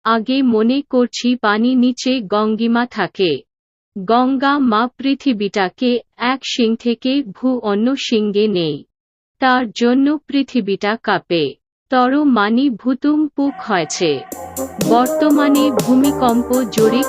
আগে মনে করছি পানি নিচে গঙ্গিমা থাকে। গঙ্গা মা পৃথিবীটাকে এক শিং থেকে অন্য শিঙ্গে নেই। তার জন্য পৃথিবীটা কাঁপে। মানি ভূতুম পুক হয়েছে। বর্তমানে ভূমিকম্প জরিপ